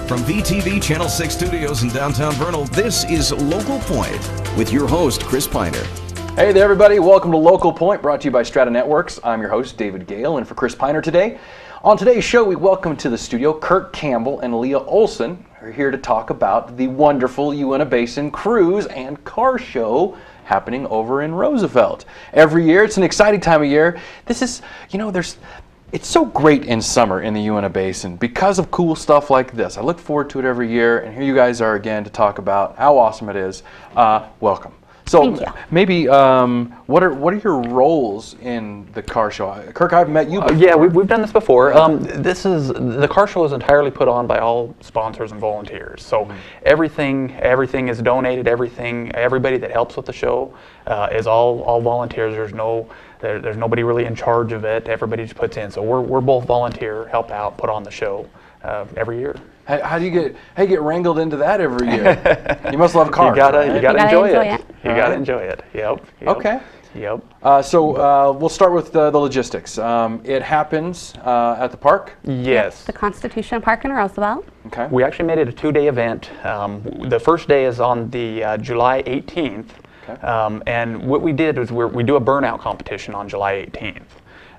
From VTV Channel 6 Studios in downtown Vernal, this is Local Point with your host, Chris Piner. Hey there, everybody. Welcome to Local Point, brought to you by Strata Networks. I'm your host, David Gale, and for Chris Piner today. On today's show, we welcome to the studio Kirk Campbell and Leah Olsen, who are here to talk about the wonderful Uintah Basin cruise and car show happening over in Roosevelt. Every year, it's an exciting time of year. This is, it's so great in summer in the Uintah Basin because of cool stuff like this. I look forward to it every year, and here you guys are again to talk about how awesome it is. Welcome. So maybe what are your roles in the car show? Kirk, I've met you before. Yeah, we've done this before. The car show is entirely put on by all sponsors and volunteers. So everything is donated. Everybody that helps with the show is all volunteers. There's nobody really in charge of it. Everybody just puts in. So we're both volunteer, help out, put on the show every year. How do you get wrangled into that every year? You must love cars. You gotta enjoy it. You All gotta right. enjoy it. Yep. Okay. Yep. So we'll start with the logistics. It happens at the park? Yes. The Constitution Park in Roosevelt. Okay. We actually made it a 2-day event. The first day is on the July 18th. Okay. And what we did was we do a burnout competition on July 18th.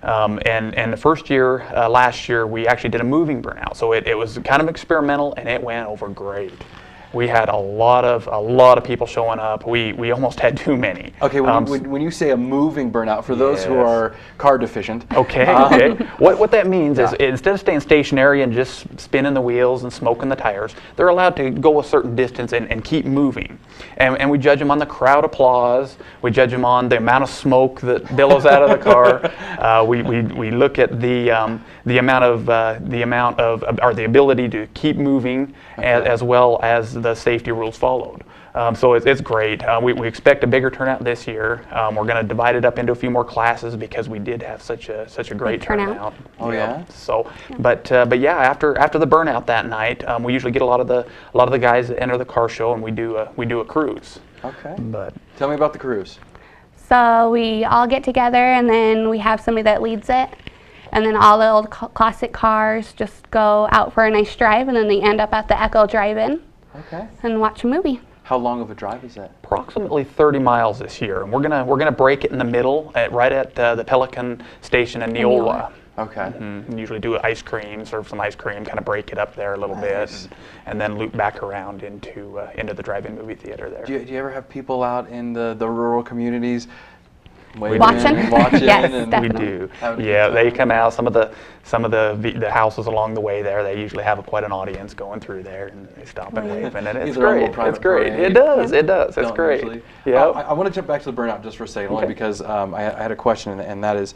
And the first year, last year, we actually did a moving burnout. So it was kind of experimental, and it went over great. We had a lot of people showing up. We almost had too many. Okay, when you say a moving burnout, for those who are car deficient. Okay. What that means is instead of staying stationary and just spinning the wheels and smoking the tires, they're allowed to go a certain distance and keep moving. And we judge them on the crowd applause. We judge them on the amount of smoke that billows out of the car. We look at the amount of or the ability to keep moving, as well as the safety rules followed. So it's great. We expect a bigger turnout this year. We're going to divide it up into a few more classes because we did have such a great turnout. Oh yeah. So, but yeah, after the burnout that night, we usually get a lot of the guys that enter the car show, and we do a cruise. Okay. But tell me about the cruise. So we all get together, and then we have somebody that leads it. And then all the old classic cars just go out for a nice drive, and then they end up at the Echo Drive-In. Okay. And watch a movie. How long of a drive is that? Approximately 30 miles this year, and we're gonna break it in the middle, right at the Pelican Station in Neola. Okay. And usually do ice cream, serve some ice cream, kind of break it up there a little bit, and then loop back around into the drive-in movie theater there. Do you ever have people out in the rural communities? Watching? Yes, and definitely. We do. Yeah, they come out. Some of the houses along the way there, they usually have quite an audience going through there, and they stop and wave, and it's great. It's great. It does. It's great. Yeah. I want to jump back to the burnout just for a second, only because I had a question, and that is,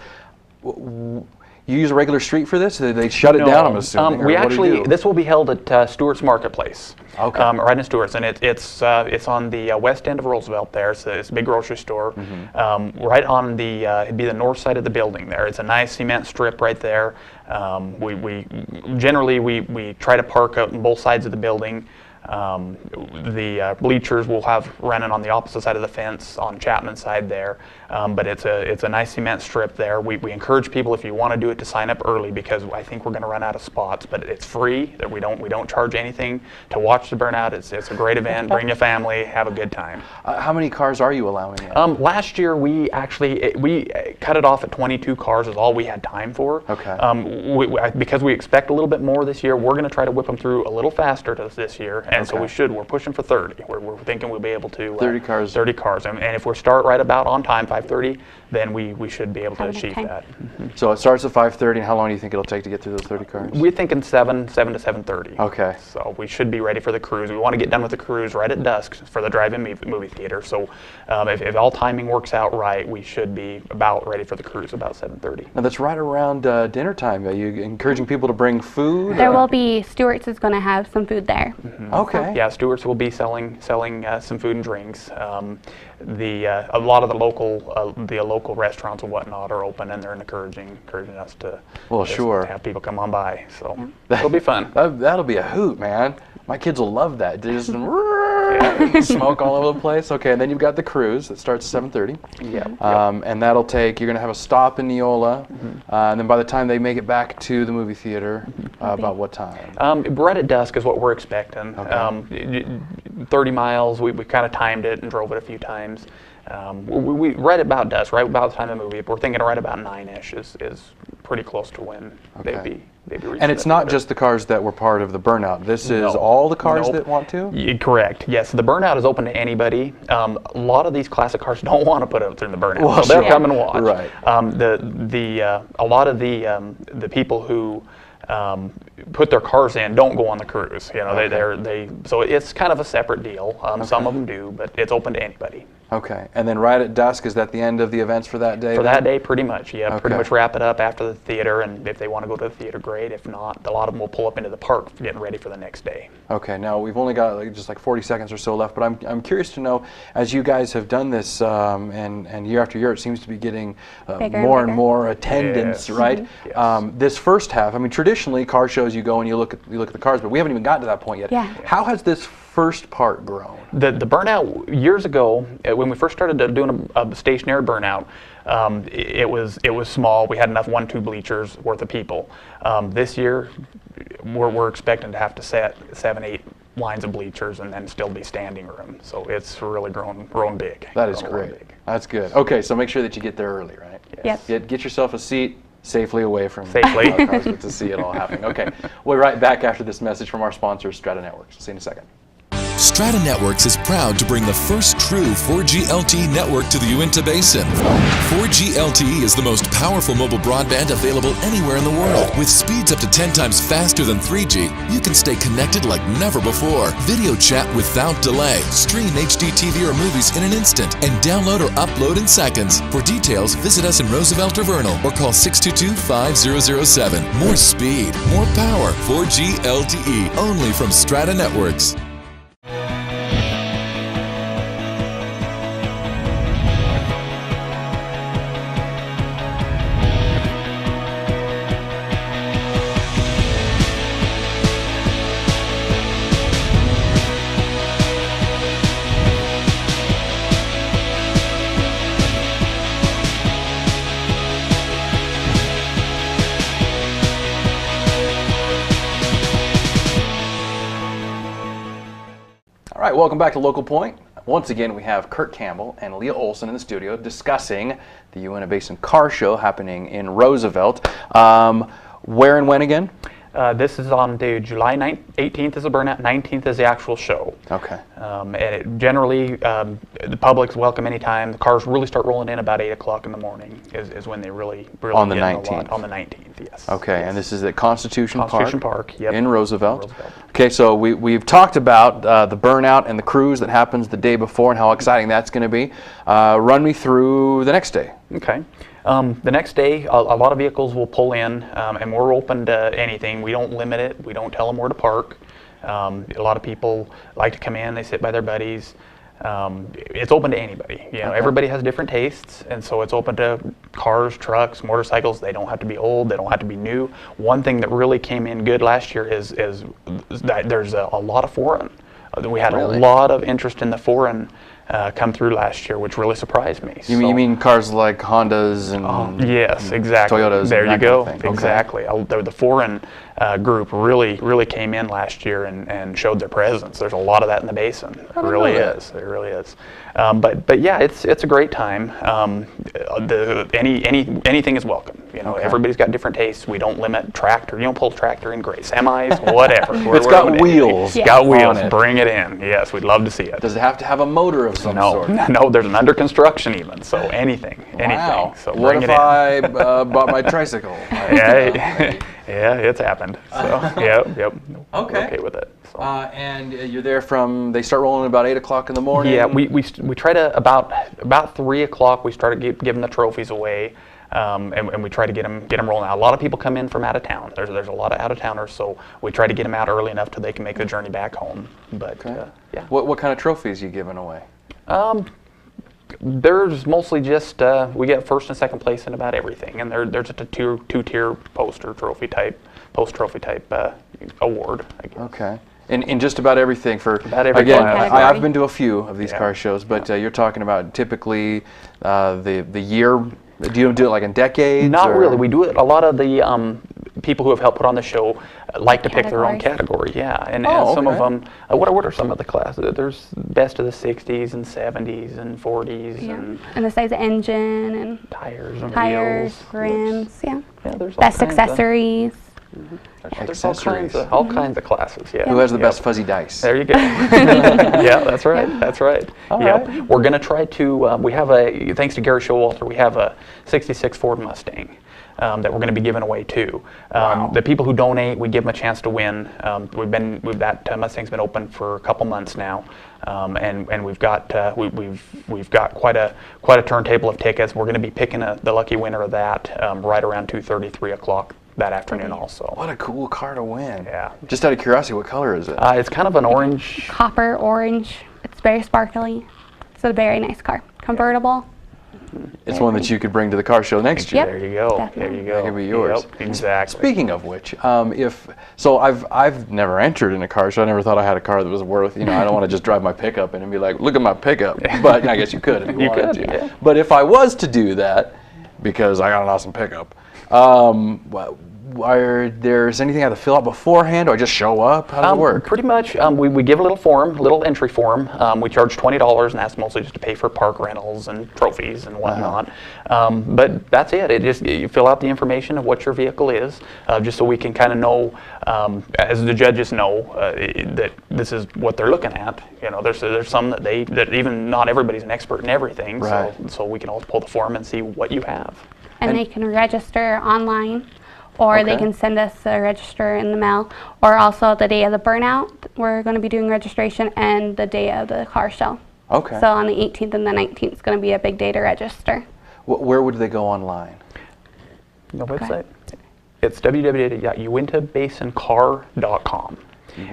you use a regular street for this? They shut it down, I'm assuming. This will be held at Stewart's Marketplace. Okay. Right in Stewart's, and it's on the west end of Roosevelt there. It's a big grocery store. Right on it'd be the north side of the building there. It's a nice cement strip right there. We generally try to park out on both sides of the building. The bleachers will have running on the opposite side of the fence on Chapman's side there, but it's a nice cement strip there. We encourage people, if you want to do it, to sign up early, because I think we're going to run out of spots. But it's free. That we don't charge anything to watch the burnout. It's a great event. Bring your family, have a good time. How many cars are you allowing in? Last year we cut it off at 22 cars is all we had time for. Okay. Because we expect a little bit more this year, we're going to try to whip them through a little faster this year. And so we're pushing for 30. We're thinking we'll be able to 30 cars. 30 cars, and if we start right about on time, 5:30, then we should be able to achieve that. So it starts at 5:30, and how long do you think it'll take to get through those 30 cars? We're thinking 7 to 7:30. Okay. So we should be ready for the cruise. We want to get done with the cruise right at dusk for the drive-in movie theater. So if all timing works out right, we should be about ready for the cruise about 7:30. Now that's right around dinner time. Are you encouraging people to bring food? There will be, Stewart's is going to have some food there. Okay. Yeah, Stewart's will be selling some food and drinks. A lot of the local restaurants and whatnot are open, and they're encouraging us to have people come on by. So it'll be fun. That'll be a hoot, man. My kids will love that. They just yeah. Smoke all over the place. Okay, and then you've got the cruise that starts at 7:30. Yeah. And that'll take, you're going to have a stop in Neola, and then by the time they make it back to the movie theater, about what time? Right at dusk is what we're expecting. Okay. 30 miles, we kind of timed it and drove it a few times. We right about dusk, right about the time of the movie. We're thinking right about 9-ish is pretty close to when they'd be reaching. And it's the not theater. just the cars that were part of the burnout. This is No. all the cars Nope. that want to? Correct. Yes, the burnout is open to anybody. A lot of these classic cars don't want to put it through the burnout. Well, so they'll sure. come and watch. Right. A lot of the people who put their cars in don't go on the cruise. You know, Okay. so it's kind of a separate deal. Some of them do, but it's open to anybody. Okay, and then right at dusk, is that the end of the events for that day? For then? that day, pretty much, yeah. Pretty Okay. much wrap it up after the theater, and if they want to go to the theater, great. If not, a lot of them will pull up into the park getting ready for the next day. Okay, now we've only got just like 40 seconds or so left, but I'm curious to know, as you guys have done this, and year after year, it seems to be getting Bigger more and and more attendance, Yes. right? Yes. This first half, I mean, traditionally, car shows you go and you look at the cars, but we haven't even gotten to that point yet. Yeah. How has this first part grown? The burnout years ago, when we first started doing a stationary burnout, it was small. We had enough 1-2 bleachers worth of people. This year, we're expecting to have to set 7-8 lines of bleachers and then still be standing room. So it's really grown big. That is Grown real great. big. That's good. Okay, so make sure that you get there early, right? Yep. Get yourself a seat safely away from Safely. other cars, get to see it all happening. Okay, we'll be right back after this message from our sponsor, Strata Networks. See you in a second. Strata Networks is proud to bring the first true 4G LTE network to the Uintah Basin. 4G LTE is the most powerful mobile broadband available anywhere in the world. With speeds up to 10 times faster than 3G, you can stay connected like never before. Video chat without delay, stream HD TV or movies in an instant, and download or upload in seconds. For details, visit us in Roosevelt or Vernal or call 622-5007. More speed, more power. 4G LTE, only from Strata Networks. All right, welcome back to Local Point. Once again, we have Kirk Campbell and Leah Olsen in the studio discussing the Uintah Basin Car Show happening in Roosevelt. Where and when again? This is on July 18th is the burnout, 19th is the actual show. Okay. And it generally, the public's welcome anytime. The cars really start rolling in about 8 o'clock in the morning is when they really On the get in a 19th. lot. On the 19th, yes. Okay, Yes. and this is at Constitution Park, yep. in Roosevelt. Roosevelt. Okay, so we've talked about the burnout and the cruise that happens the day before and how exciting that's going to be. Run me through the next day. Okay. The next day, a lot of vehicles will pull in, and we're open to anything. We don't limit it. We don't tell them where to park. A lot of people like to come in. They sit by their buddies. It's open to anybody. You know, Okay. everybody has different tastes, and so it's open to cars, trucks, motorcycles. They don't have to be old. They don't have to be new. One thing that really came in good last year is that there's a lot of foreign. We had Really? a lot of interest in the foreign come through last year, which really surprised me. You mean cars like Hondas and Yes, exactly. Toyotas? There and you that go. kind of thing. Okay. Exactly. The foreign group really came in last year and showed their presence. There's a lot of that in the basin. There really know that. is. There really is. But yeah, it's a great time. Anything is welcome. You know, Okay. everybody's got different tastes. We don't limit tractor. You don't pull tractor in, great. Semis, whatever. It's got wheels. Yeah. Got on wheels. it. Bring it in. Yes, we'd love to see it. Does it have to have a motor of some No, sort? no, there's an under construction even. So anything. Wow. So What bring if it in. I bought my tricycle? Yeah, yeah, it's happened. So, yep. Okay. We're okay with it. So. And you're there from, they start rolling about 8 o'clock in the morning? Yeah, we try to, about 3 o'clock, we started giving the trophies away, and we try to get them rolling out. A lot of people come in from out of town. There's a lot of out-of-towners, so we try to get them out early enough till they can make the journey back home. But, yeah. What kind of trophies are you giving away? There's mostly just, we get first and second place in about everything, and there's just a two-tier post trophy type award, I guess. Okay. In just about everything for About every again, class. I've been to a few of these Yeah. car shows, but you're talking about typically the year. Do you do it like in decades? Not or? really. We do it. A lot of the people who have helped put on the show like to pick their own Categories. category. Yeah, and Oh, some of okay. them. What are some of the classes? There's best of the '60s and '70s and '40s Yeah. and And the size of engine and tires and tires, wheels. rims, yeah. Yeah, there's all Best kinds of- accessories. There's all kinds of classes. Yeah. Who has the Yep. best fuzzy dice? There you go. Yeah, that's right. That's right. All Yep. right. We're going to try to, we have thanks to Gary Showalter, we have a 66 Ford Mustang that we're going to be giving away too. Wow. The people who donate, we give them a chance to win. That Mustang's been open for a couple months now. And we've got quite a turntable of tickets. We're going to be picking the lucky winner of that right around 2:30, 3 o'clock that afternoon also. What a cool car to win. Yeah. Just out of curiosity, what color is it? It's kind of an orange. Copper, orange. It's very sparkly. It's a very nice car. Convertible. It's one that you could bring to the car show next year. Yep. There you go. Definitely. There you go. That could be yours. Yep, exactly. Speaking of which, I've never entered in a car show. I never thought I had a car that was worth. I don't want to just drive my pickup in and be like, look at my pickup. But I guess you could if you You wanted could, to. yeah. But if I was to do that, because I got an awesome pickup, there's anything I have to fill out beforehand, or I just show up? How does it work? Pretty much, we give a little form, a little entry form. We charge $20, and that's mostly just to pay for park rentals and trophies and whatnot. But that's it. You fill out the information of what your vehicle is, just so we can kind of know, as the judges know, that this is what they're looking at. There's some that even not everybody's an expert in everything. Right. So we can always pull the form and see what you have. And they can register online, or they Okay. can send us a register in the mail, or also the day of the burnout, we're going to be doing registration, and the day of the car show. Okay. So on the 18th and the 19th is going to be a big day to register. Where would they go online? The website? It's www.uintahbasincar.com.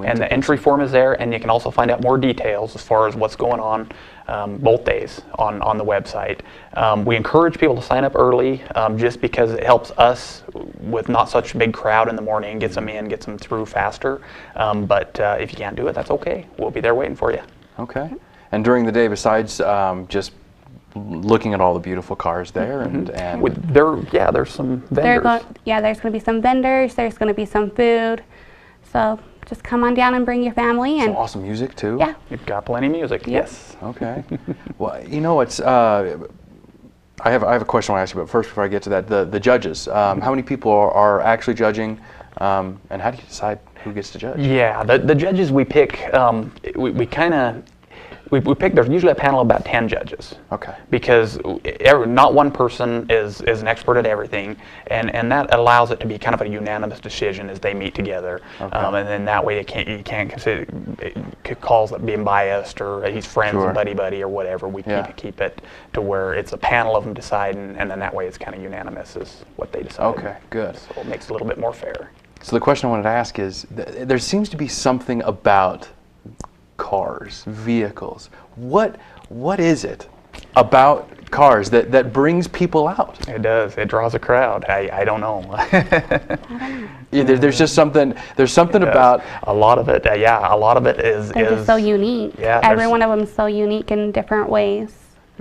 And the entry form is there, and you can also find out more details as far as what's going on both days on the website. We encourage people to sign up early just because it helps us with not such a big crowd in the morning, gets them through faster. But if you can't do it, that's okay. We'll be there waiting for you. Okay. And during the day, besides just looking at all the beautiful cars there, and There's some vendors. There's going to be some vendors, there's going to be some food. So just come on down and bring your family. some And awesome music too. yeah, You've got plenty of music. Yes. Okay. Well, it's. I have a question I want to ask you, but first, before I get to that, the judges. How many people are actually judging, and how do you decide who gets to judge? Yeah, the judges we pick, we pick. There's usually a panel of about 10 judges. Okay. Because not one person is an expert at everything, and that allows it to be kind of a unanimous decision as they meet together. Okay. And then that way you can't consider calls that being biased or he's friends Sure. and buddy or whatever. We Yeah. keep it to where it's a panel of them deciding, and then that way it's kind of unanimous is what they decide. Okay. Good. So it makes it a little bit more fair. So the question I wanted to ask is, there seems to be something about cars, vehicles. What is it about cars that brings people out? It does. It draws a crowd. I don't know. Yeah, there's just something. There's something about. a lot of it. A lot of it is. they're just so unique. Yeah, Every there's one of them is so unique in different ways.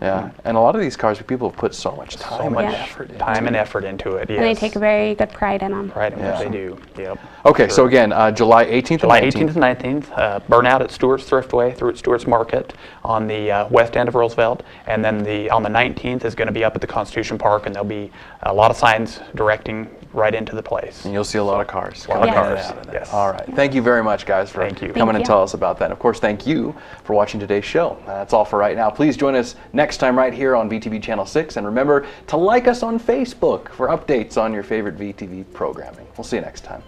Yeah, and a lot of these cars, people have put so much time, so much and effort into time and it. effort into it. Yes. And they take very good pride in them. pride in Yeah. what they do. Yep. Okay, so again, July 18th July and 18th 19th. and 19th, burnout at Stewart's Thriftway through at Stewart's Market on the west end of Roosevelt, and then on the 19th is going to be up at the Constitution Park, and there'll be a lot of signs directing right into the place. And you'll see a lot of cars. A lot of coming in and cars, out of that. yes. All right. Thank you very much, guys, for Thank you. coming Thank and you. tell us about that. And of course, thank you for watching today's show. That's all for right now. Please join us next time right here on VTV Channel 6. And remember to like us on Facebook for updates on your favorite VTV programming. We'll see you next time.